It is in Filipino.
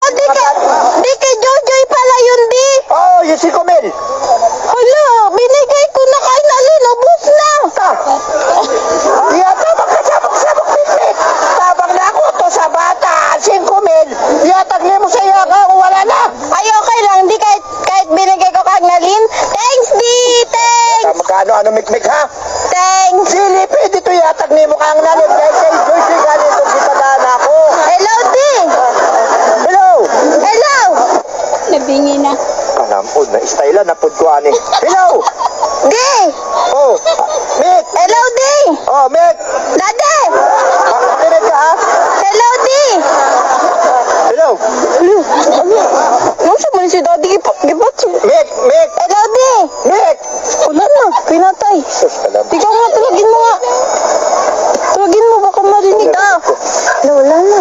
Di kay Jojoy pala yun, di. Oh, yung si Kumel. Hala, binigay ko na kay Nalin, ubus na. Yata magkasabak-sabak pipit. Tabang na ako to sa bata. Si Kumel. Yatag niya mo sa iyo ka. Wala na. Ay, okay lang, di kahit binigay ko kay Nalin. Thanks, di. Thanks. Magkano ano mikmik ha? Thanks. Silipi dito yatag niya mo kang nalit. Kay Joy galing itong gipadaan ako. Hello, di. Hello. Hello. Nabingi na. Panampod na istayla na pod ko ani. Hello. Di. Oh. Mik. Hello, di. Oh, Mik. Dade. Makinig ka ha? Hello, di. Hello. Ano siya man si Daddy? Gipat siya. Mik. Mik. Hello, di. Mik. Wala na, pinatay. Salam. Ikaw nga, tawagin mo nga. Tawagin mo, baka marinig ka. Wala na.